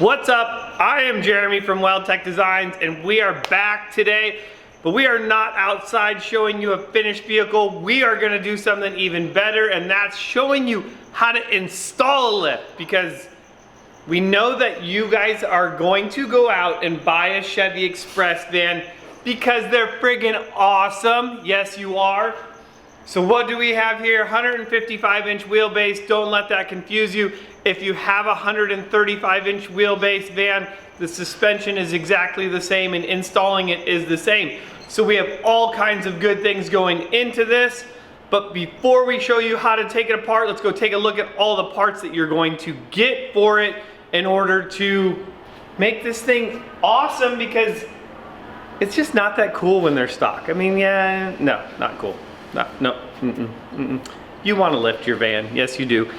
What's up? I am Jeremy from Weldtec Designs, and we are back today, but we are not outside showing you a finished vehicle. We are gonna do something even better, and that's showing you how to install a lift, because we know that you guys are going to go out and buy a Chevy Express van because they're friggin' awesome. Yes, you are. So what do we have here? 155-inch wheelbase. Don't let that confuse you. If you have a 135-inch wheelbase van, the suspension is exactly the same and installing it is the same. So we have all kinds of good things going into this. But before we show you how to take it apart, let's go take a look at all the parts that you're going to get for it in order to make this thing awesome, because it's just not that cool when they're stock. I mean, yeah, no, not cool. No. You want to lift your van, yes you do.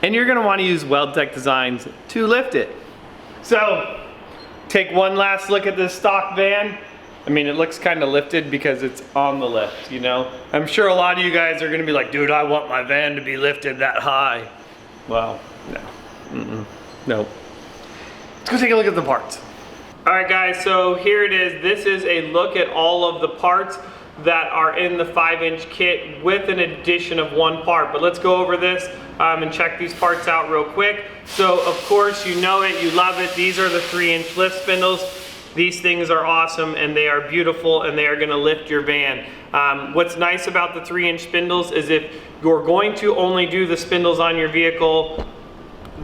And you're going to want to use Weldtec Designs to lift it. So, take one last look at this stock van. I mean, it looks kind of lifted because it's on the lift, you know? I'm sure a lot of you guys are going to be like, dude, I want my van to be lifted that high. Well, no. Nope. Let's go take a look at the parts. Alright guys, so here it is. This is a look at all of the parts that are in the 5-inch kit with an addition of one part. But let's go over this and check these parts out real quick. So of course you know it, you love it. These are the 3-inch lift spindles. These things are awesome and they are beautiful and they are going to lift your van. What's nice about the 3-inch spindles is if you're going to only do the spindles on your vehicle,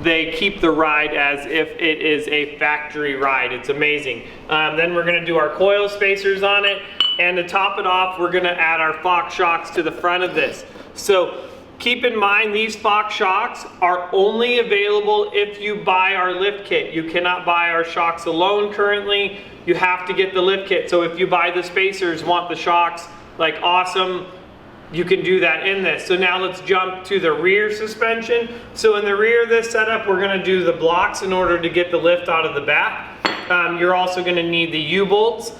they keep the ride as if it is a factory ride. It's amazing. Then we're going to do our coil spacers on it. And to top it off, we're gonna add our Fox shocks to the front of this. So keep in mind, these Fox shocks are only available if you buy our lift kit. You cannot buy our shocks alone currently. You have to get the lift kit. So if you buy the spacers, want the shocks, like awesome, you can do that in this. So now let's jump to the rear suspension. So in the rear of this setup, we're gonna do the blocks in order to get the lift out of the back. You're also gonna need the U-bolts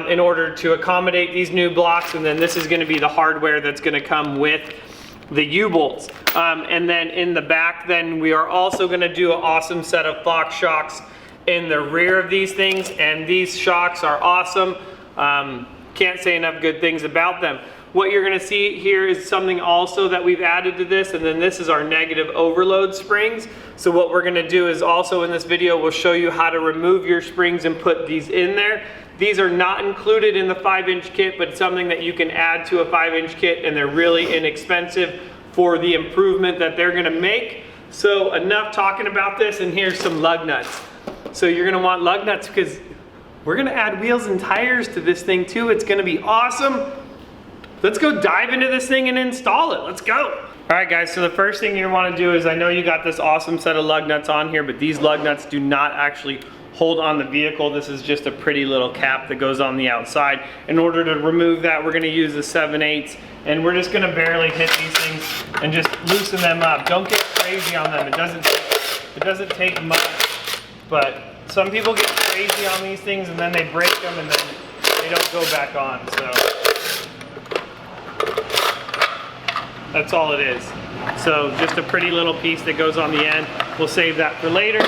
in order to accommodate these new blocks, and then this is going to be the hardware that's going to come with the U-bolts. And then in the back, then we are also going to do an awesome set of Fox shocks in the rear of these things, and these shocks are awesome. Can't say enough good things about them. What you're going to see here is something also that we've added to this, and then this is our negative overload springs. So what we're going to do is also in this video, we'll show you how to remove your springs and put these in there. These are not included in the 5-inch kit, but it's something that you can add to a 5-inch kit, and they're really inexpensive for the improvement that they're going to make. So enough talking about this, and here's some lug nuts. So you're going to want lug nuts because we're going to add wheels and tires to this thing too. It's going to be awesome. Let's go dive into this thing and install it. Let's go. All right guys, so the first thing you want to do is, I know you got this awesome set of lug nuts on here, but these lug nuts do not actually hold on the vehicle. This is just a pretty little cap that goes on the outside. In order to remove that, we're going to use the 7/8, and we're just going to barely hit these things and just loosen them up. Don't get crazy on them. It doesn't take much, but some people get crazy on these things and then they break them and then they don't go back on. So that's all it is. So just a pretty little piece that goes on the end. We'll save that for later.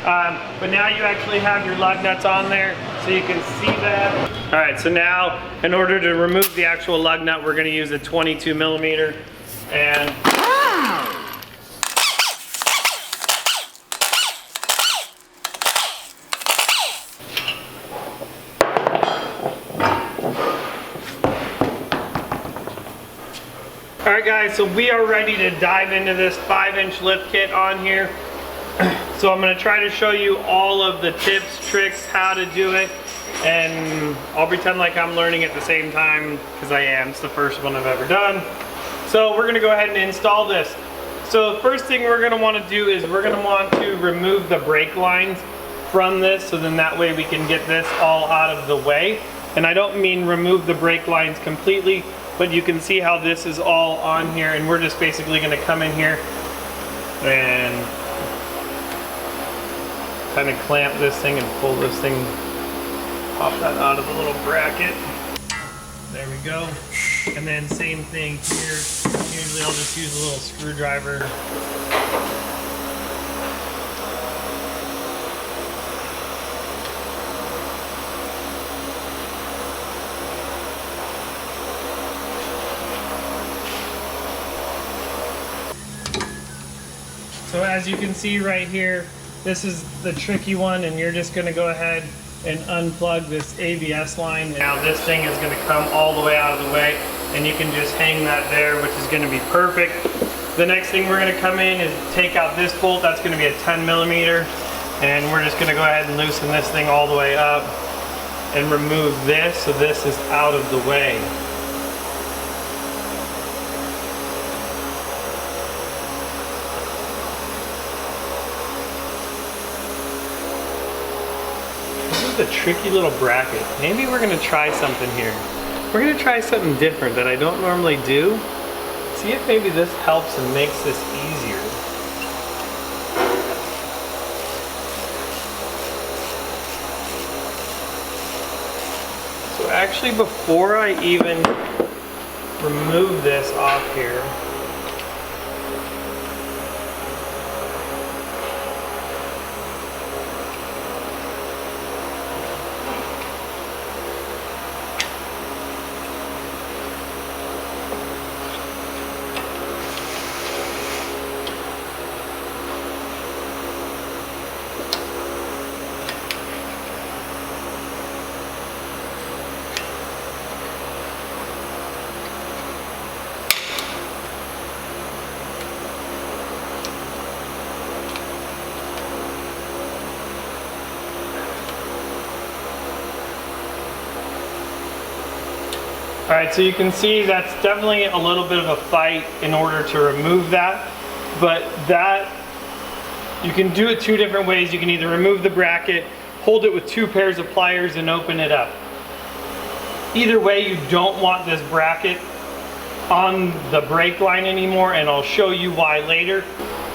But now you actually have your lug nuts on there, so you can see that. All right, so now in order to remove the actual lug nut, we're going to use a 22 millimeter. And all right guys, so we are ready to dive into this 5-inch lift kit on here. So I'm going to try to show you all of the tips, tricks, how to do it, and I'll pretend like I'm learning at the same time, because I am. It's the first one I've ever done. So we're going to go ahead and install this. So the first thing we're going to want to do is we're going to want to remove the brake lines from this, so then that way we can get this all out of the way. And I don't mean remove the brake lines completely, but you can see how this is all on here, and we're just basically going to come in here and kind of clamp this thing and pull this thing, pop that out of the little bracket. There we go. And then same thing here. Usually I'll just use a little screwdriver So as you can see right here, this is the tricky one, and you're just gonna go ahead and unplug this ABS line. Now this thing is gonna come all the way out of the way, and you can just hang that there, which is gonna be perfect. The next thing we're gonna come in is take out this bolt. That's gonna be a 10 millimeter, and we're just gonna go ahead and loosen this thing all the way up and remove this, so this is out of the way. A tricky little bracket. Maybe we're gonna try something here. We're gonna try something different that I don't normally do. See if maybe this helps and makes this easier. So actually, before I even remove this off here, all right, so you can see that's definitely a little bit of a fight in order to remove that, but that, you can do it two different ways. You can either remove the bracket, hold it with two pairs of pliers and open it up. Either way, you don't want this bracket on the brake line anymore, and I'll show you why later.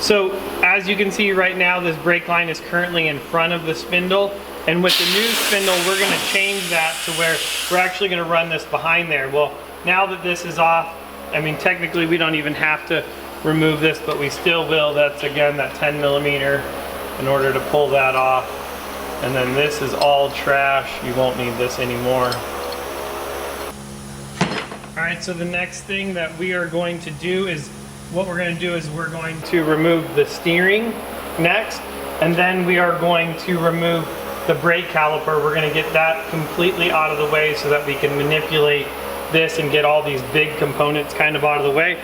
So as you can see right now, this brake line is currently in front of the spindle. And with the new spindle, we're gonna change that to where we're actually gonna run this behind there. Well, now that this is off, I mean, technically we don't even have to remove this, but we still will. That's again, that 10 millimeter in order to pull that off. And then this is all trash. You won't need this anymore. All right, so the next thing that we are going to do is, what we're gonna do is we're going to remove the steering next, and then we are going to remove the brake caliper. We're gonna get that completely out of the way so that we can manipulate this and get all these big components kind of out of the way.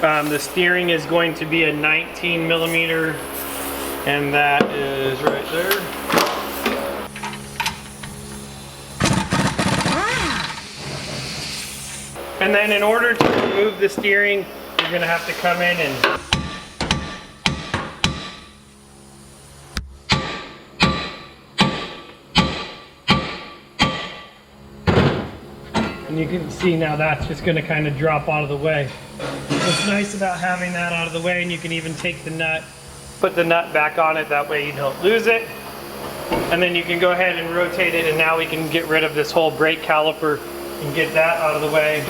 The steering is going to be a 19 millimeter, and that is right there. And then in order to remove the steering, you're gonna have to come in and you can see now that's just going to kind of drop out of the way. What's nice about having that out of the way, and you can even take the nut, put the nut back on it, that way you don't lose it. And then you can go ahead and rotate it, and now we can get rid of this whole brake caliper and get that out of the way.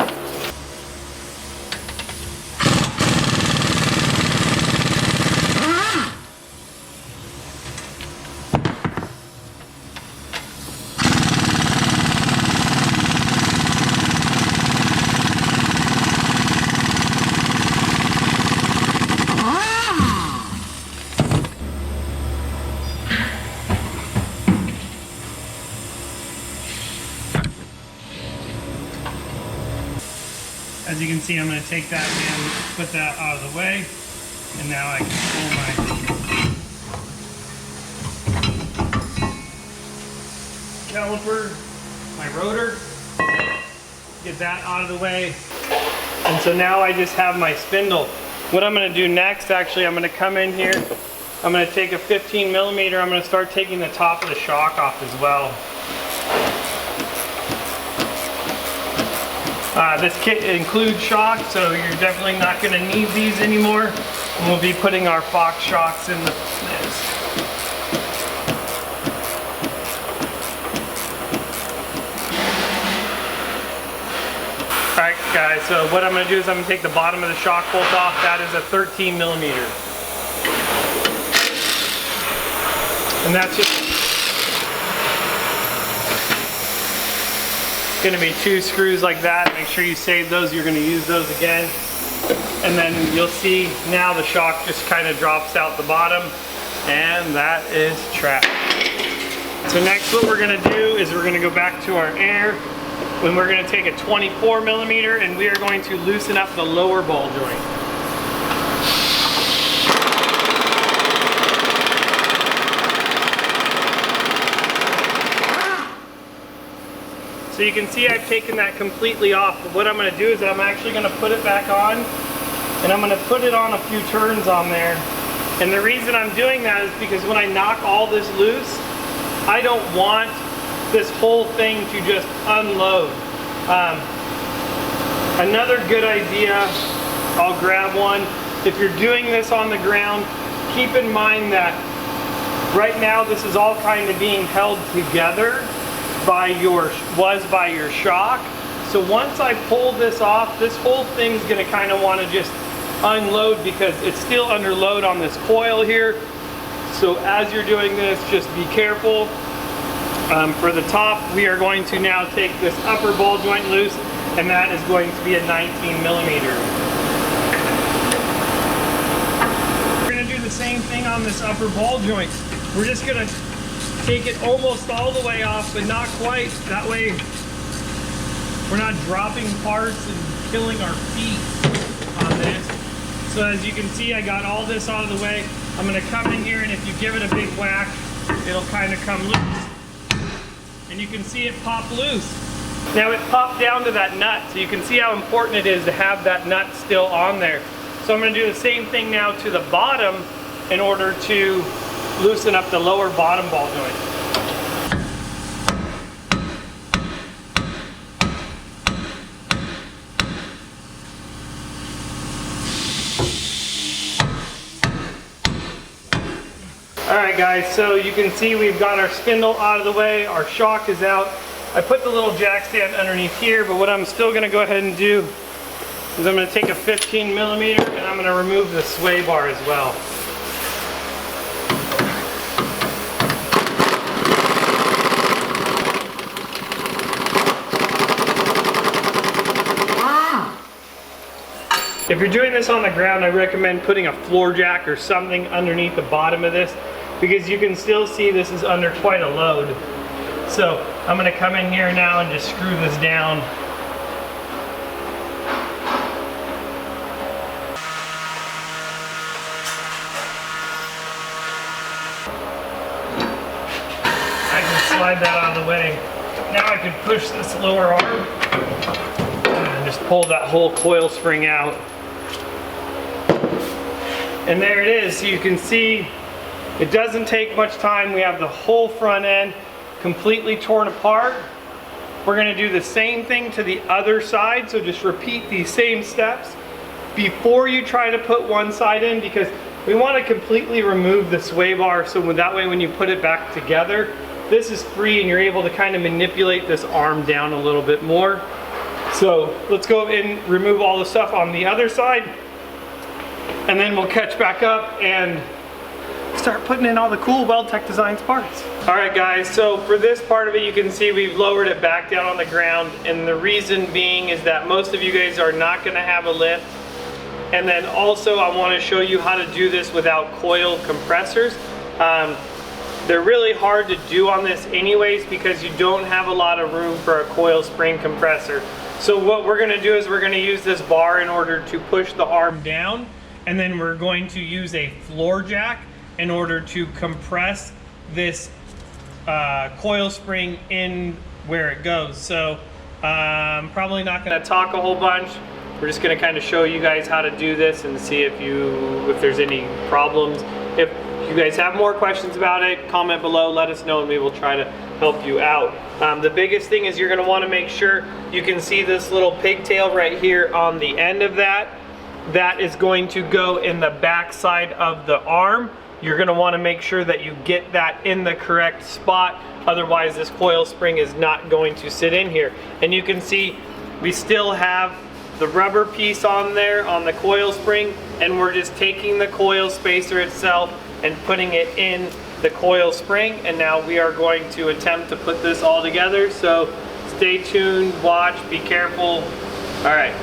As you can see, I'm going to take that and put that out of the way, and now I can pull my caliper, my rotor, get that out of the way, and so now I just have my spindle. What I'm going to do next, actually, I'm going to come in here, I'm going to take a 15 millimeter, I'm going to start taking the top of the shock off as well. This kit includes shocks, so you're definitely not going to need these anymore. And we'll be putting our Fox shocks in this. Alright guys, so what I'm going to do is I'm going to take the bottom of the shock bolt off. That is a 13 millimeter. And that's just going to be 2 screws like that. Make sure you save those. You're going to use those again. And then you'll see now the shock just kind of drops out the bottom, and that is trapped. So next what we're gonna do is we're gonna go back to our air, when we're gonna take a 24 millimeter and we are going to loosen up the lower ball joint. So you can see I've taken that completely off, but what I'm going to do is I'm actually going to put it back on, and I'm going to put it on a few turns on there. And the reason I'm doing that is because when I knock all this loose, I don't want this whole thing to just unload. Another good idea, I'll grab one, if you're doing this on the ground, keep in mind that right now this is all kind of being held together by your shock. So once I pull this off, this whole thing's gonna kind of want to just unload because it's still under load on this coil here. So as you're doing this, just be careful. For the top, we are going to now take this upper ball joint loose, and that is going to be a 19 millimeter. We're gonna do the same thing on this upper ball joint. We're just gonna take it almost all the way off, but not quite. That way we're not dropping parts and killing our feet on this. So as you can see, I got all this out of the way. I'm gonna come in here, and if you give it a big whack, it'll kind of come loose. And you can see it pop loose. Now it popped down to that nut, so you can see how important it is to have that nut still on there. So I'm gonna do the same thing now to the bottom in order to loosen up the lower bottom ball joint. Alright guys, so you can see we've got our spindle out of the way, our shock is out. I put the little jack stand underneath here, but what I'm still going to go ahead and do is I'm going to take a 15 millimeter and I'm going to remove the sway bar as well. If you're doing this on the ground, I recommend putting a floor jack or something underneath the bottom of this, because you can still see this is under quite a load. So I'm going to come in here now and just screw this down. I can slide that out of the way. Now I can push this lower arm and just pull that whole coil spring out. And there it is. So you can see it doesn't take much time. We have the whole front end completely torn apart. We're going to do the same thing to the other side, so just repeat these same steps before you try to put one side in, because we want to completely remove the sway bar, so that way when you put it back together, this is free and you're able to kind of manipulate this arm down a little bit more. So let's go and remove all the stuff on the other side, and then we'll catch back up and start putting in all the cool Weldtec Designs parts. Alright guys, so for this part of it, you can see we've lowered it back down on the ground, and the reason being is that most of you guys are not going to have a lift. And then also I want to show you how to do this without coil compressors. They're really hard to do on this anyways, because you don't have a lot of room for a coil spring compressor. So what we're going to do is we're going to use this bar in order to push the arm down, and then we're going to use a floor jack in order to compress this coil spring in where it goes. So I'm probably not going to talk a whole bunch. We're just going to kind of show you guys how to do this and see if there's any problems. If you guys have more questions about it, comment below, let us know, and we will try to help you out. The biggest thing is you're going to want to make sure you can see this little pigtail right here on the end of that. That is going to go in the back side of the arm. You're going to want to make sure that you get that in the correct spot, otherwise this coil spring is not going to sit in here. And you can see we still have the rubber piece on there on the coil spring, and we're just taking the coil spacer itself and putting it in the coil spring, and now we are going to attempt to put this all together. So stay tuned, watch, be careful. All right.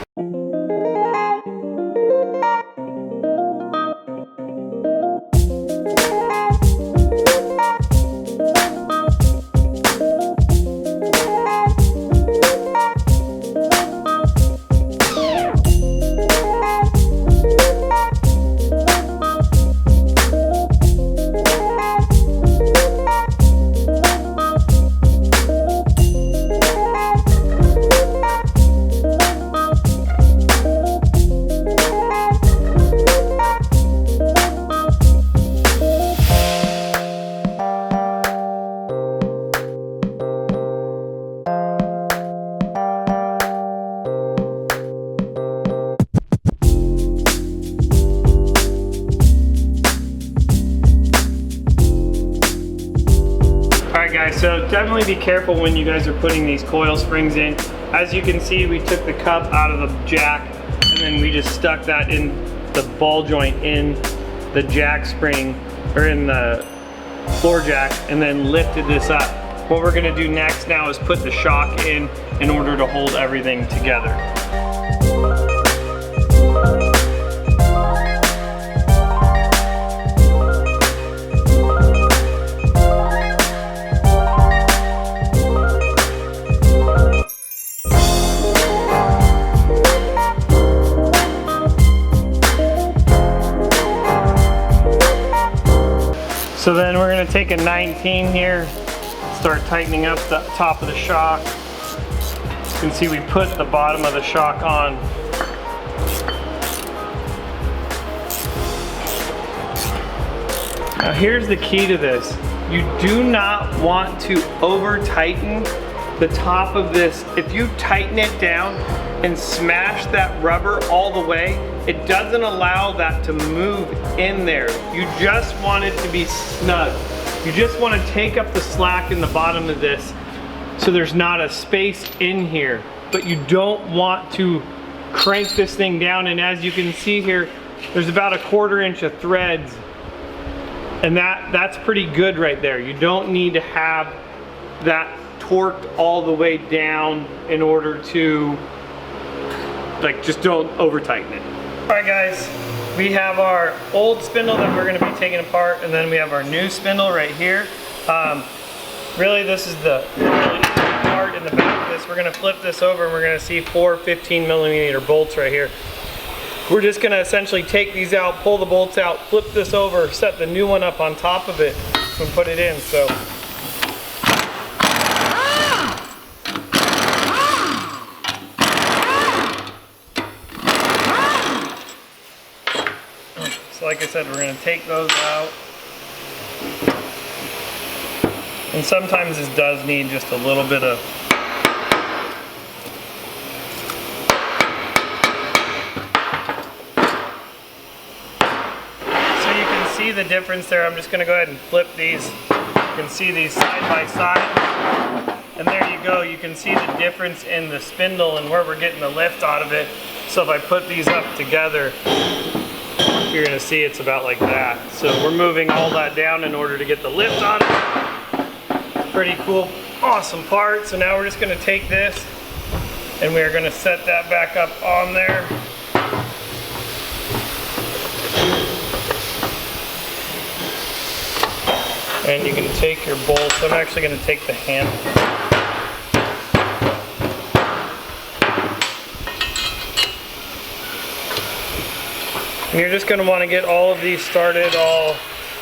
Alright guys, so definitely be careful when you guys are putting these coil springs in. As you can see, we took the cup out of the jack and then we just stuck that in the ball joint in the jack spring, or in the floor jack, and then lifted this up. What we're gonna do next now is put the shock in order to hold everything together. So then we're gonna take a 19 here, start tightening up the top of the shock. You can see we put the bottom of the shock on. Now here's the key to this. You do not want to over tighten the top of this. If you tighten it down and smash that rubber all the way, it doesn't allow that to move in there. You just want it to be snug. You just want to take up the slack in the bottom of this so there's not a space in here. But you don't want to crank this thing down, and as you can see here, there's about a 1/4 inch of threads. And that's pretty good right there. You don't need to have that torqued all the way down in order to, like, just don't over tighten it. All right guys, we have our old spindle that we're gonna be taking apart, and then we have our new spindle right here. Really this is the really easy part in the back of this. We're gonna flip this over and we're gonna see 4 15mm bolts right here. We're just gonna essentially take these out, pull the bolts out, flip this over, set the new one up on top of it, and put it in. So like I said, we're going to take those out. And sometimes this does need just a little bit of see the difference there. I'm just going to go ahead and flip these. You can see these side by side. And there you go. You can see the difference in the spindle and where we're getting the lift out of it. So if I put these up together, you're going to see it's about like that. So we're moving all that down in order to get the lift on it. Pretty cool, awesome part. So now we're just going to take this and we're going to set that back up on there. And you can take your bolts. I'm actually going to take the handle. And you're just going to want to get all of these started all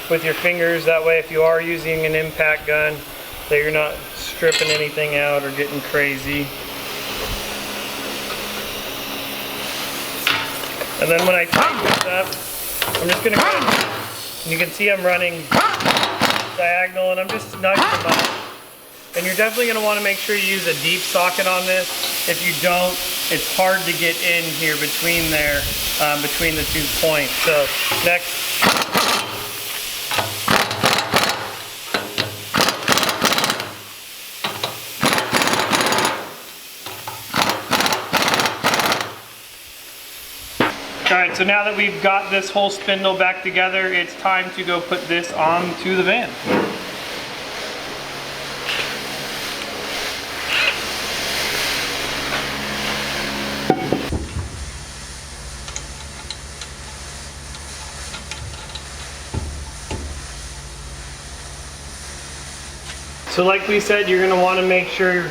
with your fingers. That way if you are using an impact gun, that you're not stripping anything out or getting crazy. And then when I tighten this up, I'm just going to go ahead, and you can see I'm running diagonal and I'm just nudging them up. And you're definitely going to want to make sure you use a deep socket on this. If you don't, it's hard to get in here between there, between the 2 points. So next. Alright, so now that we've got this whole spindle back together, it's time to go put this onto the van. So like we said, you're going to want to make sure,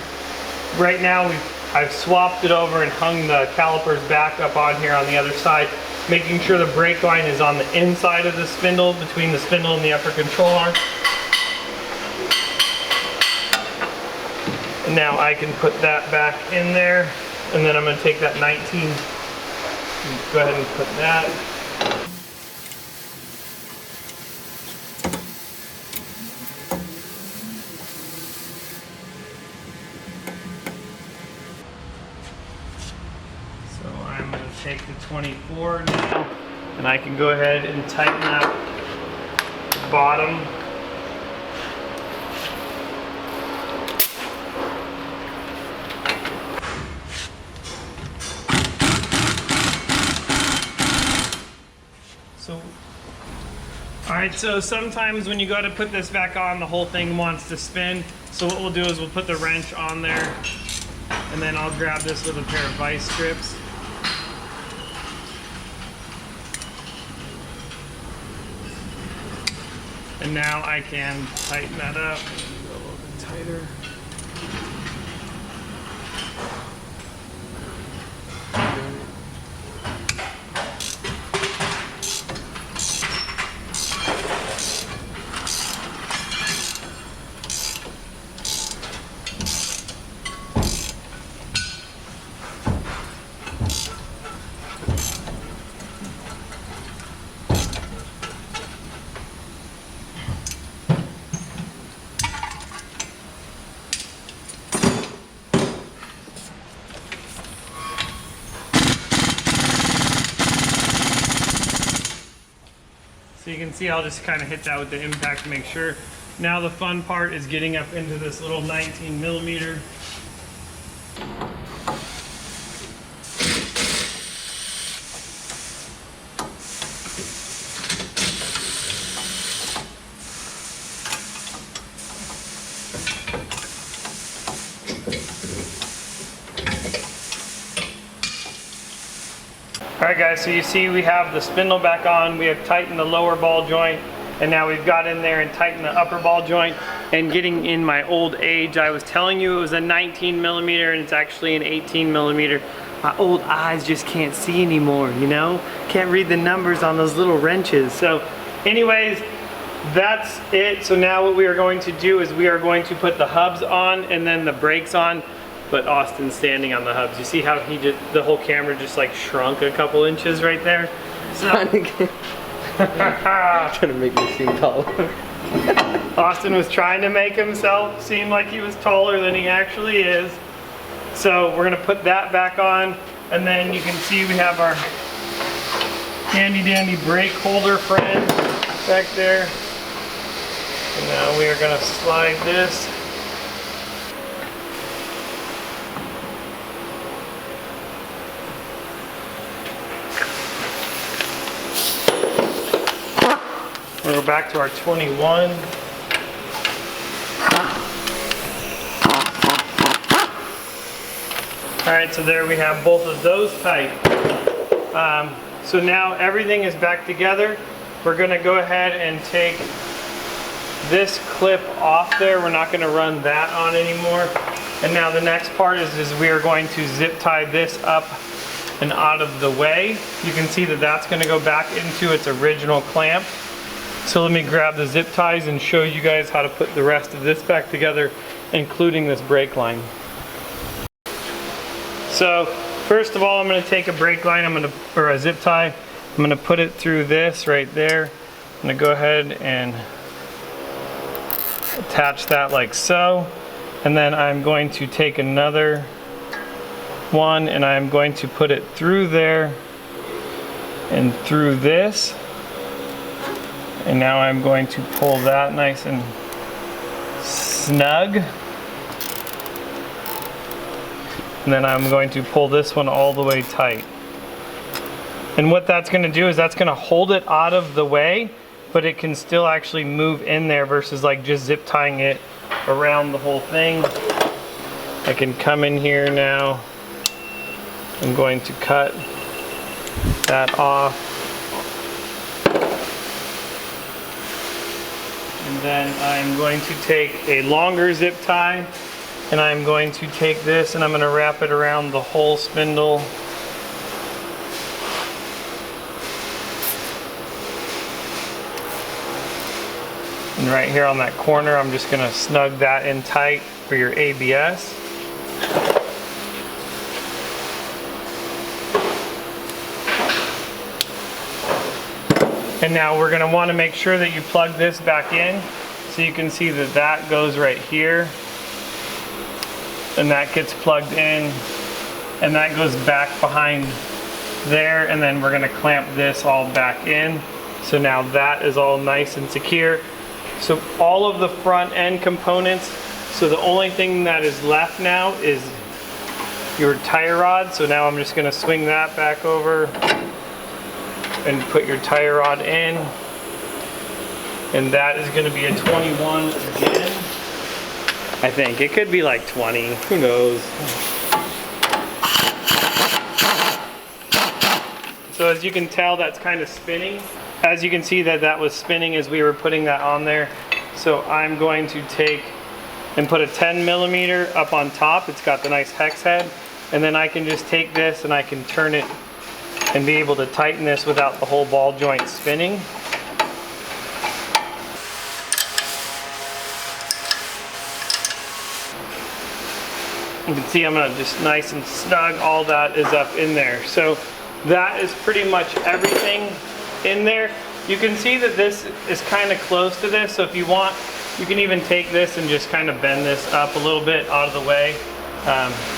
right now I've swapped it over and hung the calipers back up on here on the other side, making sure the brake line is on the inside of the spindle, between the spindle and the upper control arm. And now I can put that back in there, and then I'm going to take that 19, go ahead and put that. Take the 24 now, and I can go ahead and tighten up the bottom. Alright, so sometimes when you go to put this back on, the whole thing wants to spin. So what we'll do is we'll put the wrench on there, and then I'll grab this with a pair of vice grips. And now I can tighten that up a little bit tighter. So you can see I'll just kind of hit that with the impact to make sure. Now the fun part is getting up into this little 19 millimeter. Alright guys, so you see we have the spindle back on, we have tightened the lower ball joint, and now we've got in there and tightened the upper ball joint. And getting in my old age, I was telling you it was a 19 millimeter and it's actually an 18 millimeter. My old eyes just can't see anymore, you know? Can't read the numbers on those little wrenches. So anyways, that's it. So now what we are going to do is we are going to put the hubs on and then the brakes on. But Austin's standing on the hubs. You see how he just, the whole camera just like shrunk a couple inches right there? So, trying to make me seem taller. Austin was trying to make himself seem like he was taller than he actually is. So we're gonna put that back on, and then you can see we have our handy dandy brake holder friend back there. And now we are gonna slide this. We'll go back to our 21. Alright, so there we have both of those tight. So now everything is back together. We're going to go ahead and take this clip off there. We're not going to run that on anymore. And now the next part is we are going to zip tie this up and out of the way. You can see that that's going to go back into its original clamp. So let me grab the zip ties and show you guys how to put the rest of this back together, including this brake line. So first of all, I'm going to take a brake line, or a zip tie. I'm going to put it through this right there. I'm going to go ahead and attach that like so. And then I'm going to take another one and I'm going to put it through there and through this. And now I'm going to pull that nice and snug. And then I'm going to pull this one all the way tight. And what that's going to do is that's going to hold it out of the way, but it can still actually move in there versus like just zip tying it around the whole thing. I can come in here now. I'm going to cut that off. And then I'm going to take a longer zip tie and I'm going to take this and I'm going to wrap it around the whole spindle. And right here on that corner, I'm just going to snug that in tight for your ABS. And now we're going to want to make sure that you plug this back in. So you can see that that goes right here. And that gets plugged in. And that goes back behind there. And then we're going to clamp this all back in. So now that is all nice and secure. So all of the front end components. So the only thing that is left now is your tire rod. So now I'm just going to swing that back over and put your tire rod in. And that is going to be a 21 again. I think it could be like 20, who knows. So as you can tell, that's kind of spinning. As you can see that was spinning as we were putting that on there. So I'm going to take and put a 10 millimeter up on top. It's got the nice hex head. And then I can just take this and I can turn it and be able to tighten this without the whole ball joint spinning. You can see I'm gonna just nice and snug, all that is up in there. So that is pretty much everything in there. You can see that this is kind of close to this, so if you want, you can even take this and just kind of bend this up a little bit out of the way.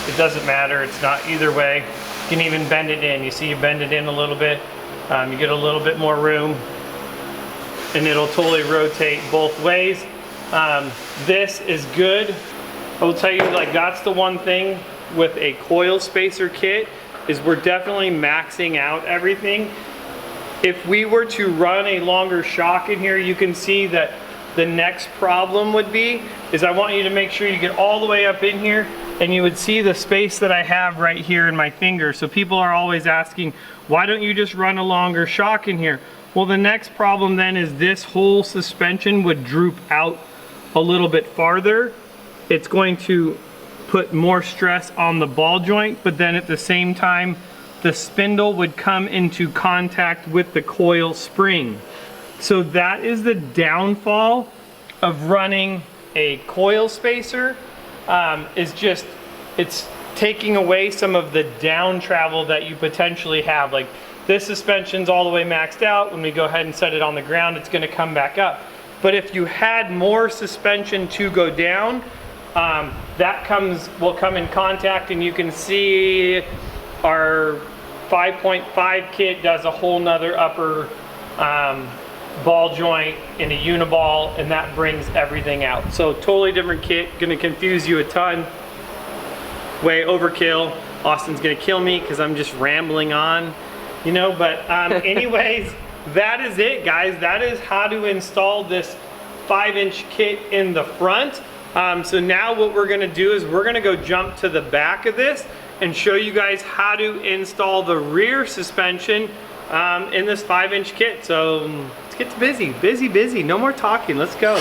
It doesn't matter, it's not either way. You can even bend it in. You see you bend it in a little bit, you get a little bit more room, and it'll totally rotate both ways. This is good. I will tell you, like, that's the one thing with a coil spacer kit, is we're definitely maxing out everything. If we were to run a longer shock in here, you can see that the next problem would be, is I want you to make sure you get all the way up in here, and you would see the space that I have right here in my finger. So people are always asking, why don't you just run a longer shock in here? Well, the next problem then is this whole suspension would droop out a little bit farther. It's going to put more stress on the ball joint, but then at the same time, the spindle would come into contact with the coil spring. So that is the downfall of running a coil spacer, is just, it's taking away some of the down travel that you potentially have. Like, this suspension's all the way maxed out. When we go ahead and set it on the ground, it's gonna come back up. But if you had more suspension to go down, that will come in contact, and you can see our 5.5 kit does a whole nother upper ball joint in a uniball, and that brings everything out. So totally different kit, gonna confuse you a ton. Way overkill. Austin's gonna kill me because I'm just rambling on, you know, but anyways, that is it, guys. That is how to install this 5-inch kit in the front. So now what we're gonna do is we're gonna go jump to the back of this and show you guys how to install the rear suspension in this 5-inch kit. So let's get to busy, no more talking, let's go.